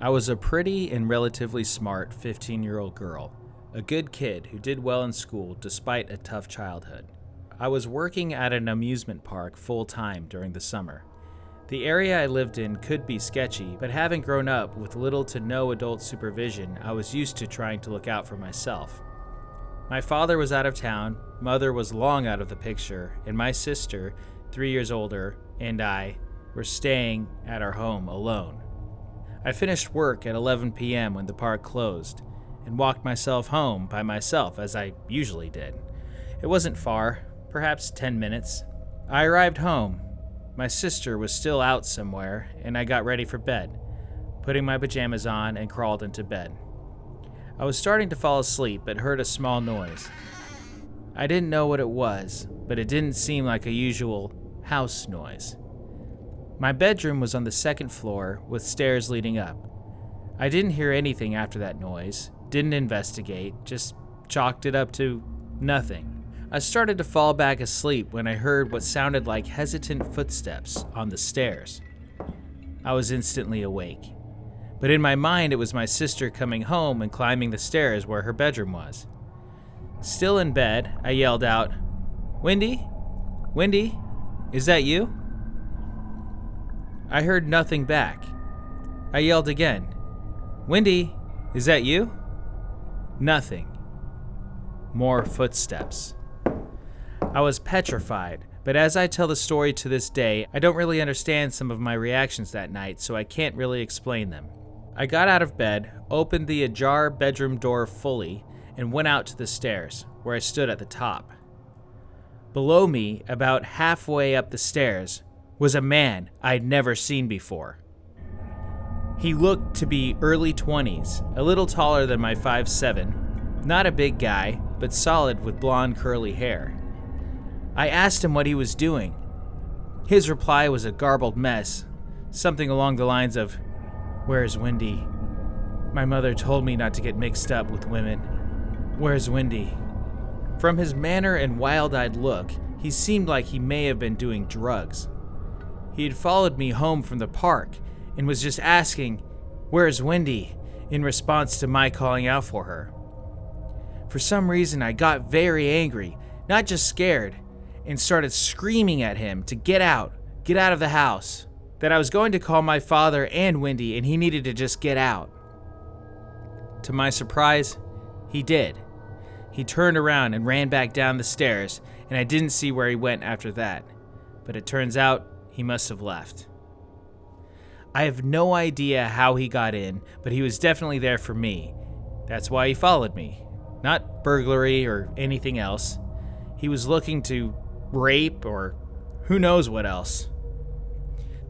I was a pretty and relatively smart 15-year-old girl, a good kid who did well in school despite a tough childhood. I was working at an amusement park full-time during the summer. The area I lived in could be sketchy, but having grown up with little to no adult supervision, I was used to trying to look out for myself. My father was out of town, mother was long out of the picture, and my sister, 3 years older, and I were staying at our home alone. I finished work at 11 p.m. when the park closed, and walked myself home by myself as I usually did. It wasn't far, perhaps 10 minutes. I arrived home. My sister was still out somewhere, and I got ready for bed, putting my pajamas on and crawled into bed. I was starting to fall asleep but heard a small noise. I didn't know what it was, but it didn't seem like a usual house noise. My bedroom was on the second floor with stairs leading up. I didn't hear anything after that noise, didn't investigate, just chalked it up to nothing. I started to fall back asleep when I heard what sounded like hesitant footsteps on the stairs. I was instantly awake. But in my mind, it was my sister coming home and climbing the stairs where her bedroom was. Still in bed, I yelled out, "Wendy? Wendy, is that you?" I heard nothing back. I yelled again, "Wendy, is that you?" Nothing. More footsteps. I was petrified, but as I tell the story to this day, I don't really understand some of my reactions that night, so I can't really explain them. I got out of bed, opened the ajar bedroom door fully, and went out to the stairs, where I stood at the top. Below me, about halfway up the stairs, was a man I'd never seen before. He looked to be early 20s, a little taller than my 5'7", not a big guy, but solid with blonde curly hair. I asked him what he was doing. His reply was a garbled mess, something along the lines of, "Where's Wendy? My mother told me not to get mixed up with women. Where's Wendy?" From his manner and wild-eyed look, he seemed like he may have been doing drugs. He had followed me home from the park and was just asking, "Where's Wendy?" in response to my calling out for her. For some reason, I got very angry, not just scared, and started screaming at him to get out of the house, that I was going to call my father and Wendy and he needed to just get out. To my surprise, he did. He turned around and ran back down the stairs, and I didn't see where he went after that, but it turns out he must have left. I have no idea how he got in, but he was definitely there for me. That's why he followed me. Not burglary or anything else. He was looking to rape or who knows what else.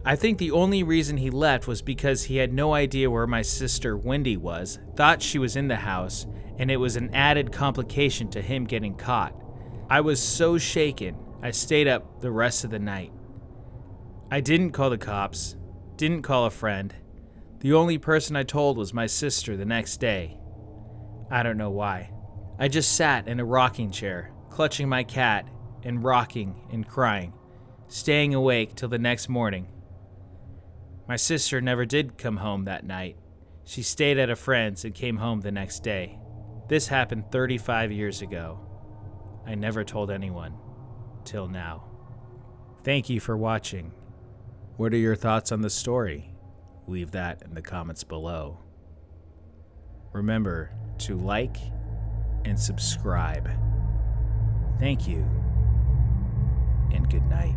I think the only reason he left was because he had no idea where my sister Wendy was, thought she was in the house, and it was an added complication to him getting caught. I was so shaken, I stayed up the rest of the night. I didn't call the cops, didn't call a friend. The only person I told was my sister the next day. I don't know why. I just sat in a rocking chair, clutching my cat and rocking and crying, staying awake till the next morning. My sister never did come home that night. She stayed at a friend's and came home the next day. This happened 35 years ago. I never told anyone, till now. Thank you for watching. What are your thoughts on the story? Leave that in the comments below. Remember to like and subscribe. Thank you, and good night.